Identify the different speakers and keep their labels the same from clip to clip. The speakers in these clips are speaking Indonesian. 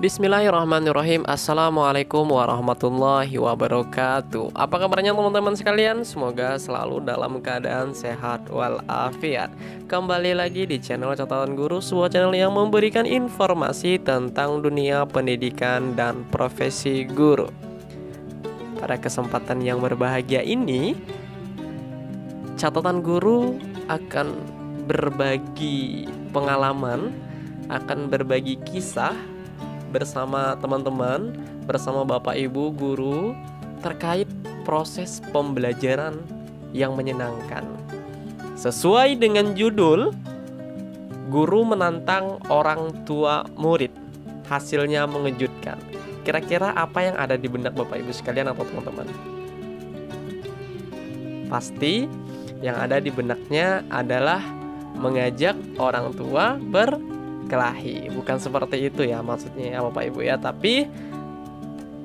Speaker 1: Bismillahirrahmanirrahim. Assalamualaikum warahmatullahi wabarakatuh. Apa kabarnya teman-teman sekalian? Semoga selalu dalam keadaan sehat walafiat. Kembali lagi di channel Catatan Guru, sebuah channel yang memberikan informasi tentang dunia pendidikan dan profesi guru. Pada kesempatan yang berbahagia ini, Catatan Guru akan berbagi pengalaman, akan berbagi kisah bersama teman-teman, bersama Bapak Ibu guru terkait proses pembelajaran yang menyenangkan. Sesuai dengan judul, guru menantang orang tua murid, hasilnya mengejutkan. Kira-kira apa yang ada di benak Bapak Ibu sekalian atau teman-teman? Pasti yang ada di benaknya adalah mengajak orang tua berkelahi. Bukan seperti itu ya maksudnya ya Bapak Ibu ya, tapi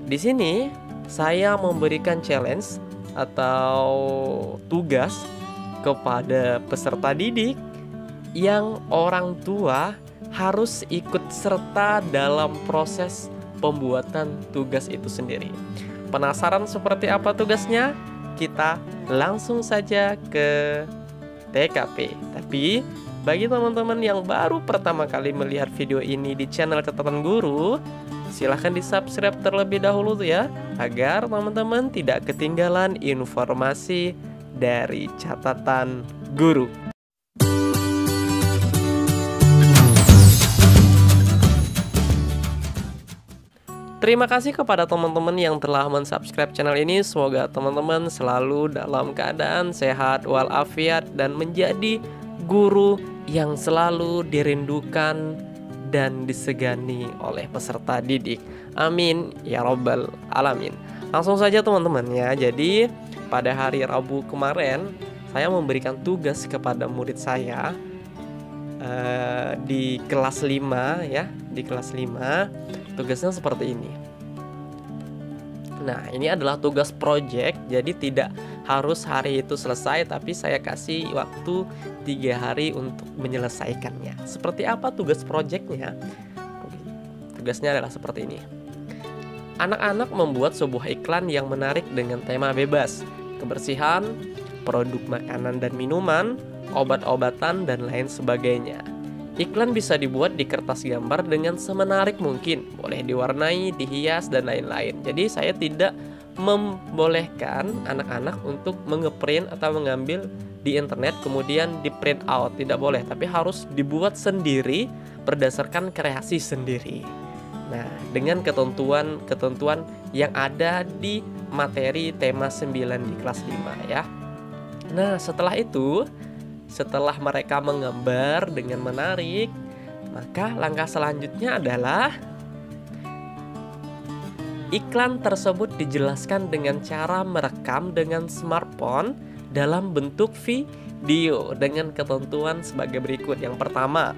Speaker 1: di sini saya memberikan challenge atau tugas kepada peserta didik yang orang tua harus ikut serta dalam proses pembuatan tugas itu sendiri. Penasaran seperti apa tugasnya? Kita langsung saja ke TKP. Tapi bagi teman-teman yang baru pertama kali melihat video ini di channel Catatan Guru, silahkan di subscribe terlebih dahulu tuh ya, agar teman-teman tidak ketinggalan informasi dari Catatan Guru. Terima kasih kepada teman-teman yang telah mensubscribe channel ini. Semoga teman-teman selalu dalam keadaan sehat walafiat dan menjadi guru yang selalu dirindukan dan disegani oleh peserta didik. Amin ya robbal alamin. Langsung saja teman-teman ya. Jadi pada hari Rabu kemarin saya memberikan tugas kepada murid saya di kelas 5 ya. Di kelas 5 tugasnya seperti ini. Nah, ini adalah tugas project, jadi tidak harus hari itu selesai, tapi saya kasih waktu 3 hari untuk menyelesaikannya. Seperti apa tugas projectnya? Tugasnya adalah seperti ini. Anak-anak membuat sebuah iklan yang menarik dengan tema bebas, kebersihan, produk makanan dan minuman, obat-obatan, dan lain sebagainya. Iklan bisa dibuat di kertas gambar dengan semenarik mungkin, boleh diwarnai, dihias, dan lain-lain. Jadi saya tidak membolehkan anak-anak untuk mengeprint atau mengambil di internet kemudian di print out, tidak boleh, tapi harus dibuat sendiri berdasarkan kreasi sendiri. Nah, dengan ketentuan yang ada di materi tema 9 di kelas 5 ya. Nah, setelah mereka menggambar dengan menarik, maka langkah selanjutnya adalah iklan tersebut dijelaskan dengan cara merekam dengan smartphone dalam bentuk video dengan ketentuan sebagai berikut. Yang pertama,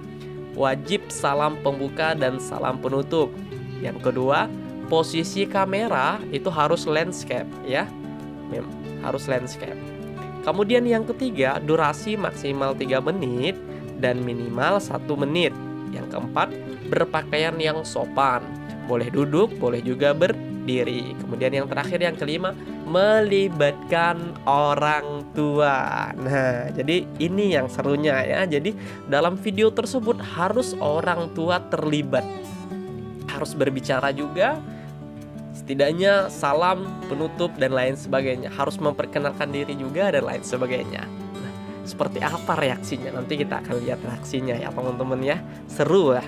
Speaker 1: wajib salam pembuka dan salam penutup. Yang kedua, posisi kamera itu harus landscape ya. Harus landscape. Kemudian yang ketiga, durasi maksimal 3 menit dan minimal 1 menit. Yang keempat, berpakaian yang sopan. Boleh duduk, boleh juga berdiri. Kemudian yang terakhir, yang kelima, melibatkan orang tua. Nah, jadi ini yang serunya ya. Jadi dalam video tersebut harus orang tua terlibat. Harus berbicara juga. Setidaknya salam, penutup, dan lain sebagainya. Harus memperkenalkan diri juga dan lain sebagainya. Nah, seperti apa reaksinya? Nanti kita akan lihat reaksinya ya teman-teman ya. Seru lah.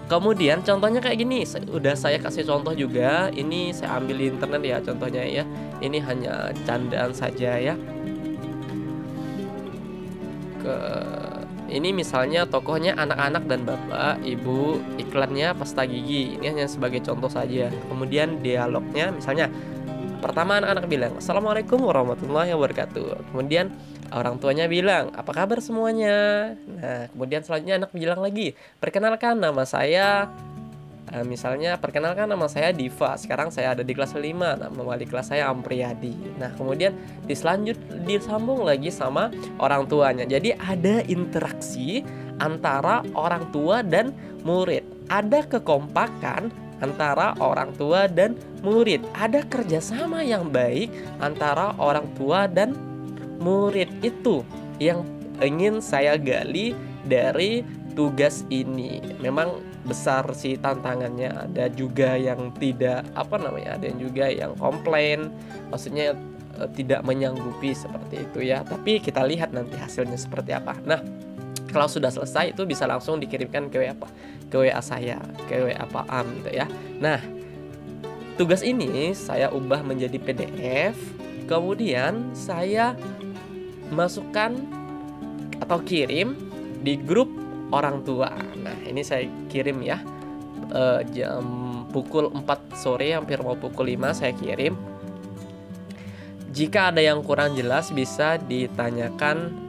Speaker 1: Kemudian contohnya kayak gini. Udah saya kasih contoh juga. Ini saya ambil di internet ya contohnya ya. Ini hanya candaan saja ya. Ini misalnya tokohnya anak-anak dan bapak, ibu, iklannya pasta gigi. Ini hanya sebagai contoh saja. Kemudian dialognya misalnya, pertama anak-anak bilang, Assalamualaikum warahmatullahi wabarakatuh. Kemudian orang tuanya bilang, apa kabar semuanya? Nah, kemudian selanjutnya anak bilang lagi, perkenalkan nama saya, misalnya perkenalkan nama saya Diva. Sekarang saya ada di kelas 5, nama wali kelas saya Ampriyadi. Nah, kemudian disambung lagi sama orang tuanya. Jadi ada interaksi antara orang tua dan murid. ada kekompakan antara orang tua dan murid. Ada kerjasama yang baik antara orang tua dan murid. Itu yang ingin saya gali dari tugas ini. Memang besar sih tantangannya. Ada juga yang tidak ada yang juga yang komplain, maksudnya tidak menyanggupi seperti itu ya. Tapi kita lihat nanti hasilnya seperti apa. Nah, kalau sudah selesai itu bisa langsung dikirimkan ke WA saya, ke WA Pak Am gitu ya. Nah, tugas ini saya ubah menjadi PDF, kemudian saya masukkan atau kirim di grup orang tua. Nah, ini saya kirim ya, jam pukul 4 sore, hampir mau pukul 5 saya kirim. Jika ada yang kurang jelas bisa ditanyakan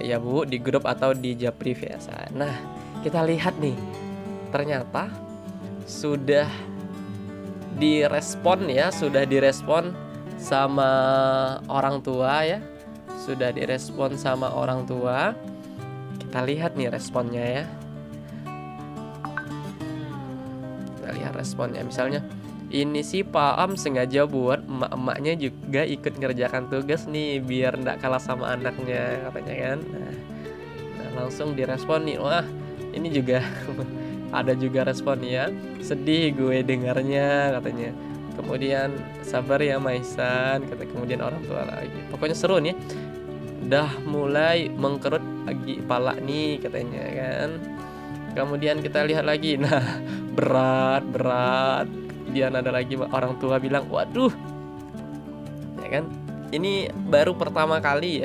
Speaker 1: ya Bu di grup atau di Japri biasa. Nah, kita lihat nih, ternyata sudah direspon ya, sudah direspon sama orang tua ya, sudah direspon sama orang tua. Kita lihat nih responnya ya. Kita lihat responnya, misalnya ini sih Pak Am sengaja buat emak-emaknya juga ikut ngerjakan tugas nih biar ndak kalah sama anaknya, katanya kan. Nah, langsung direspon nih, wah ini juga ada juga respon ya, sedih gue dengarnya katanya. Kemudian sabar ya Maisan, kata kemudian orang tua lagi. Pokoknya seru nih, udah mulai mengkerut lagi pala nih katanya kan. Kemudian kita lihat lagi, nah berat. Dia ada lagi orang tua bilang, waduh, ya kan? Ini baru pertama kali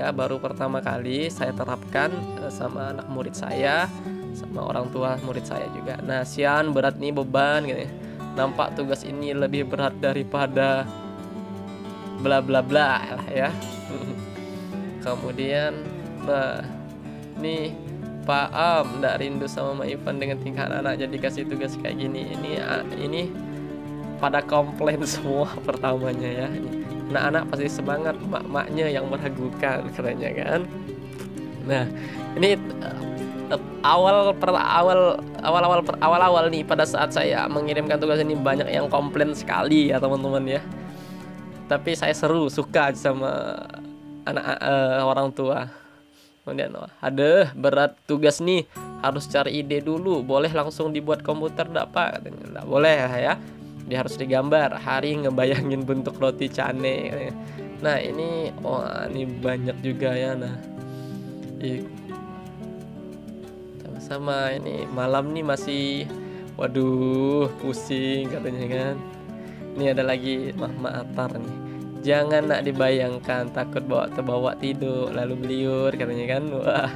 Speaker 1: saya terapkan sama anak murid saya, sama orang tua murid saya juga. Nah, sian berat nih beban gitu ya. Nampak tugas ini lebih berat daripada bla bla bla lah ya. Kemudian, nah, nih Pak Am ndak rindu sama Mak Ivan dengan tingkah anak jadi kasih tugas kayak gini. Ini pada komplain semua pertamanya ya. Anak-anak pasti semangat, mak-maknya yang meragukan katanya kan. Nah, ini awal nih pada saat saya mengirimkan tugas ini banyak yang komplain sekali ya teman-teman ya. Tapi saya suka sama orang tua. Kemudian aduh berat tugas nih, harus cari ide dulu, boleh langsung dibuat komputer enggak Pak? Katanya enggak boleh ya, dia harus digambar, hari ngebayangin bentuk roti cane. Nah ini banyak juga ya. Nah sama-sama ini malam nih masih waduh pusing katanya kan. Ini ada lagi Mama Atar nih, jangan nak dibayangkan, takut terbawa tidur lalu beliur katanya kan. Wah.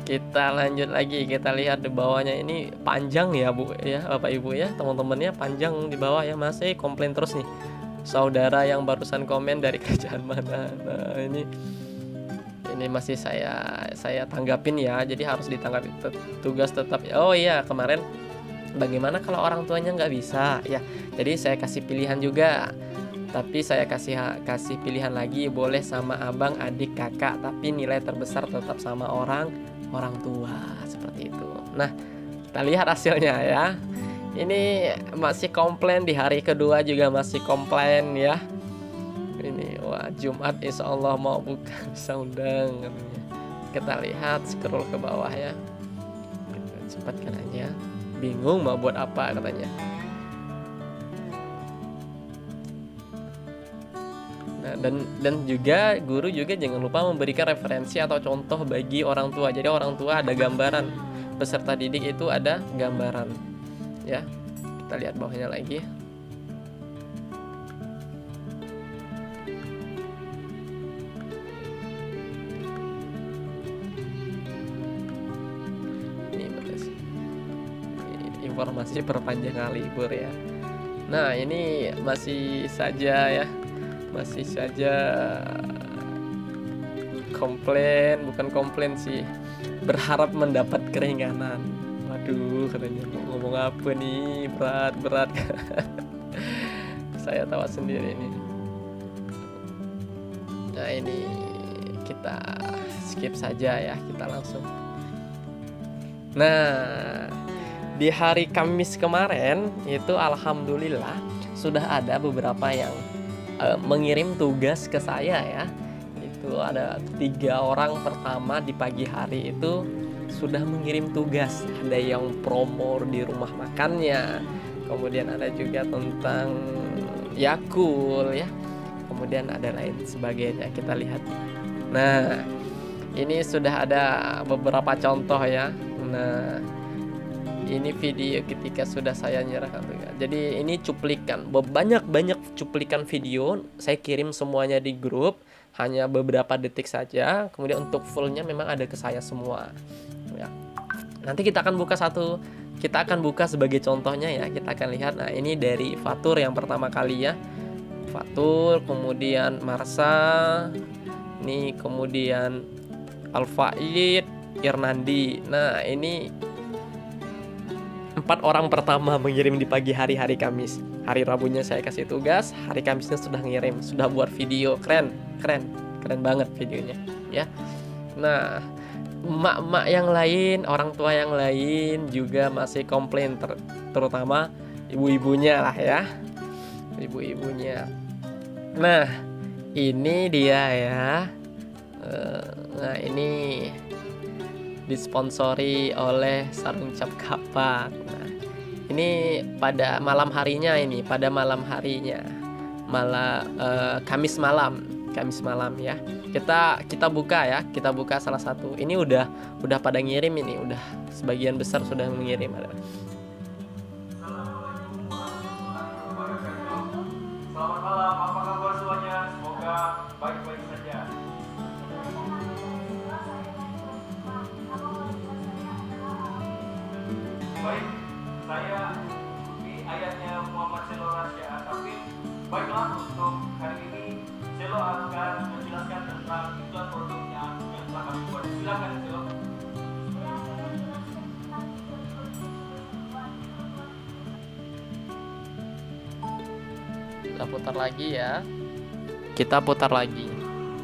Speaker 1: Kita lanjut lagi, kita lihat di bawahnya ini panjang ya Bu ya, Bapak Ibu ya, teman-temannya panjang di bawah ya, masih komplain terus nih. Saudara yang barusan komen dari kerjaan mana. Nah, ini masih saya tanggapin ya, jadi harus ditanggapi tugas tetap. Oh iya, kemarin bagaimana kalau orang tuanya nggak bisa ya, jadi saya kasih pilihan juga. Tapi saya kasih pilihan lagi, boleh sama abang, adik, kakak, tapi nilai terbesar tetap sama orang tua, seperti itu. Nah, kita lihat hasilnya ya. Ini masih komplain, di hari kedua juga masih komplain ya. Ini wah, Jumat insya Allah mau buka, bisa undang katanya. Kita lihat, scroll ke bawah ya. Kita cepatkan aja. Bingung mau buat apa katanya. Dan juga guru juga jangan lupa memberikan referensi atau contoh bagi orang tua. Jadi orang tua ada gambaran, peserta didik itu ada gambaran ya. Kita lihat bawahnya lagi. Ini informasi perpanjang libur ya. Nah ini masih saja komplain, bukan komplain sih, berharap mendapat keringanan. Waduh, katanya mau ngomong apa nih, berat. Saya tahu sendiri ini. Nah ini kita skip saja ya, kita langsung Nah, di hari Kamis kemarin itu alhamdulillah sudah ada beberapa yang mengirim tugas ke saya ya. Itu ada 3 orang pertama di pagi hari itu sudah mengirim tugas. Ada yang promo di rumah makannya, kemudian ada juga tentang Yakul ya, kemudian ada lain sebagainya. Kita lihat. Nah, ini sudah ada beberapa contoh ya. Nah, ini video ketika sudah saya nyerahkan. Jadi ini cuplikan, banyak cuplikan video. Saya kirim semuanya di grup, hanya beberapa detik saja. Kemudian untuk fullnya memang ada ke saya semua. Ya. Nanti kita akan buka sebagai contohnya ya. Kita akan lihat. Nah, ini dari Fatur yang pertama kali ya. Fatur, kemudian Marsa, ini kemudian Alfaid, Irnandi. Nah, ini 4 orang pertama mengirim di pagi hari Kamis. Hari Rabunya saya kasih tugas, hari Kamisnya sudah ngirim, sudah buat video. Keren banget videonya ya. Nah, emak-emak yang lain, orang tua yang lain juga masih komplain, terutama ibu-ibunya lah ya, ibu-ibunya. Nah, ini dia ya. Nah, ini disponsori oleh Sarung Cap Kapak. Nah, ini pada malam harinya, Kamis malam ya. Kita buka salah satu. Ini udah pada ngirim, ini udah sebagian besar sudah mengirim.
Speaker 2: Selamat malam, apa kabar semuanya? Semoga baik-baik saja. Baik, saya di ayatnya Muhammad Selo Rasya, tapi baiklah untuk hari ini Selo akan menjelaskan tentang iklan produknya yang telah kami buat. Silakan Selo.
Speaker 1: Kita putar lagi ya. Kita putar lagi.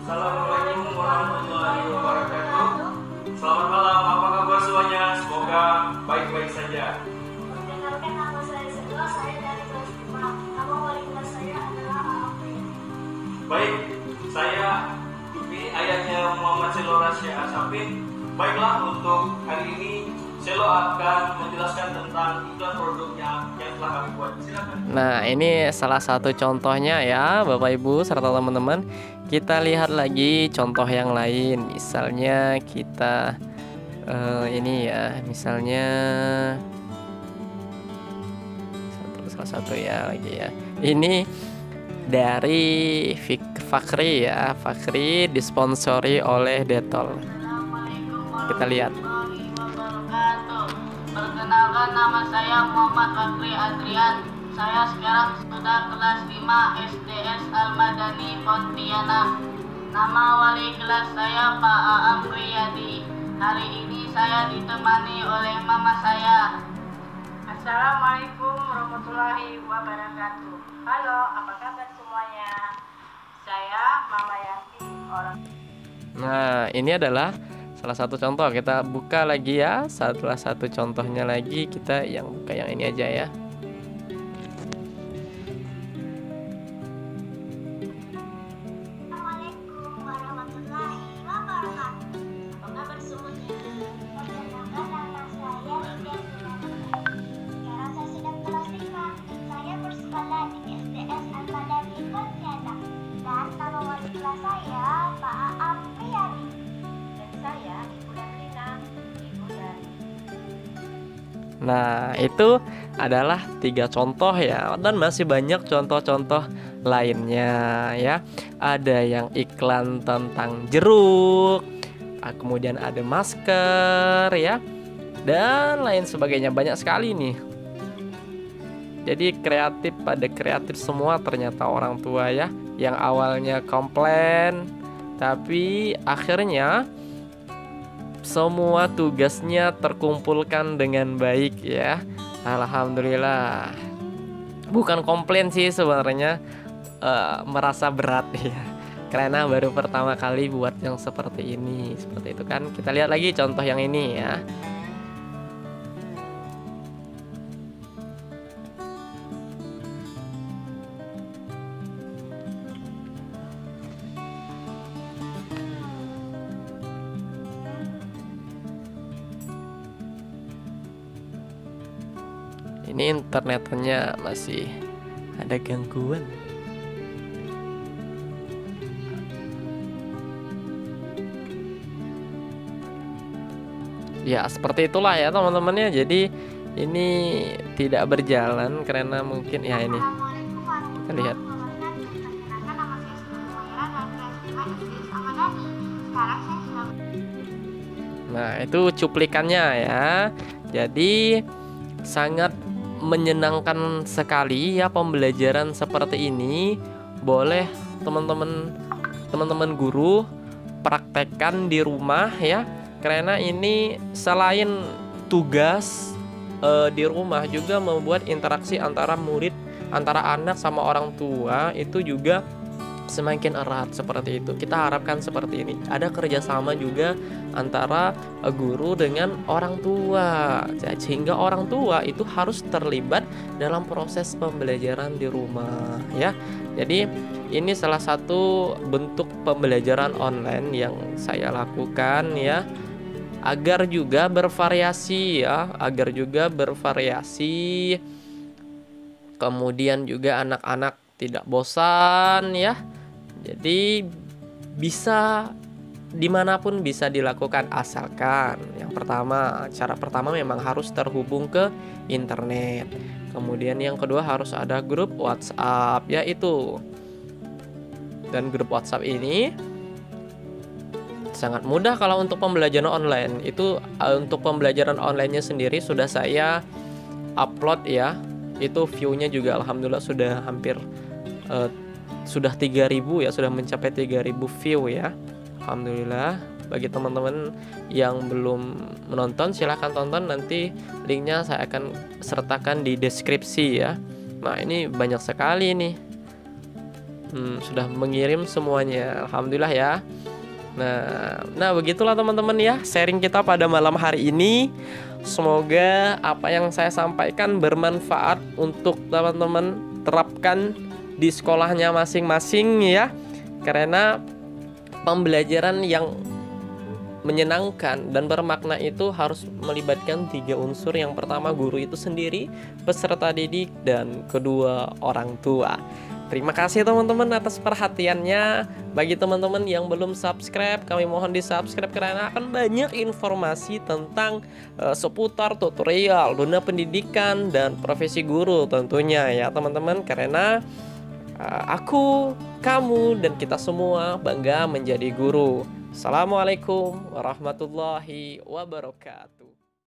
Speaker 2: Assalamualaikum warahmatullahi wabarakatuh. Selamat malam, apa kabar semuanya? Semoga baik-baik saja.
Speaker 3: Perkenalkan, nama saya Selo, saya dari kelas 5. Nama wali kelas saya adalah Alfi.
Speaker 2: Baik, saya di ayatnya Muhammad Selo Rasya Asafin. Baiklah, untuk hari ini Selo akan menjelaskan tentang iklan produknya yang telah kami buat. Silakan.
Speaker 1: Nah, ini salah satu contohnya ya, Bapak Ibu serta teman-teman. Kita lihat lagi contoh yang lain. Misalnya kita ini ya, misalnya salah satu ya lagi ya. Ini dari Fakri ya. Fakri disponsori oleh Detol. Kita lihat.
Speaker 4: Perkenalkan, nama saya Muhammad Fakri Adrian. Saya sekarang sudah kelas 5 SDS Al-Madani Pontianak. Nama wali kelas saya Pak Aam Riyadi. Hari ini saya ditemani oleh mama saya.
Speaker 5: Assalamualaikum warahmatullahi wabarakatuh. Halo, apa kabar semuanya? Saya Mama Yanti, orang.
Speaker 1: Nah, ini adalah salah satu contoh. Kita buka lagi ya. Salah satu contohnya lagi, kita yang buka yang ini aja ya.
Speaker 3: Assalamualaikum warahmatullahi wabarakatuh. Apa kabar semuanya? Perkenalkan, nama saya Lydia Sulaiman. Sekarang saya sedang kelas 5. Saya bersekolah di SDS Al-Madani Pontianak. Dan nama wali kelas saya Pak Aam Riyadi.
Speaker 5: Dan saya Ibu Darlina, Ibu dari.
Speaker 1: Nah, itu adalah 3 contoh ya, dan masih banyak contoh-contoh lainnya ya. Ada yang iklan tentang jeruk, kemudian ada masker ya, dan lain sebagainya. Banyak sekali nih. Jadi kreatif semua ternyata orang tua ya, yang awalnya komplain, tapi akhirnya semua tugasnya terkumpulkan dengan baik ya. Alhamdulillah. Bukan komplain sih sebenarnya, merasa berat ya, karena baru pertama kali buat yang seperti ini. Seperti itu kan. Kita lihat lagi contoh yang ini ya. Ini internetnya masih ada gangguan. Ya seperti itulah ya teman-teman ya. Jadi ini tidak berjalan karena mungkin ya ini.
Speaker 3: Assalamualaikum
Speaker 1: Kita lihat.
Speaker 3: warahmatullahi wabarakatuh. Perkenalkan nama saya Siti Khaira dari kelas 5 SD Al-Madani. Sekarang saya sedang
Speaker 1: Nah, itu cuplikannya ya. Jadi sangat menyenangkan sekali ya pembelajaran seperti ini. Boleh teman-teman guru praktekkan di rumah ya. Karena ini selain tugas di rumah juga membuat interaksi antara murid, antara anak sama orang tua itu juga semakin erat seperti itu. Kita harapkan seperti ini. Ada kerjasama juga antara guru dengan orang tua, sehingga orang tua itu harus terlibat dalam proses pembelajaran di rumah ya. Jadi ini salah satu bentuk pembelajaran online yang saya lakukan ya, agar juga bervariasi ya, kemudian juga anak-anak tidak bosan ya. Jadi bisa dimanapun bisa dilakukan, asalkan yang pertama, cara pertama memang harus terhubung ke internet. Kemudian yang kedua harus ada grup WhatsApp ya itu. Dan grup WhatsApp ini sangat mudah kalau untuk pembelajaran online. Itu untuk pembelajaran online-nya sendiri sudah saya upload ya. Itu view-nya juga alhamdulillah sudah hampir sudah 3.000 ya, sudah mencapai 3.000 view ya. Alhamdulillah. Bagi teman-teman yang belum menonton silahkan tonton, nanti linknya saya akan sertakan di deskripsi ya. Nah ini banyak sekali nih, sudah mengirim semuanya, alhamdulillah ya. Nah begitulah teman-teman ya sharing kita pada malam hari ini. Semoga apa yang saya sampaikan bermanfaat untuk teman-teman terapkan di sekolahnya masing-masing ya. Karena pembelajaran yang menyenangkan dan bermakna itu harus melibatkan 3 unsur. Yang pertama guru itu sendiri, peserta didik, dan kedua orang tua. Terima kasih teman-teman atas perhatiannya. Bagi teman-teman yang belum subscribe, kami mohon di subscribe karena akan banyak informasi tentang seputar tutorial, dunia pendidikan, dan profesi guru tentunya ya teman-teman. Karena aku, kamu, dan kita semua bangga menjadi guru. Assalamualaikum warahmatullahi wabarakatuh.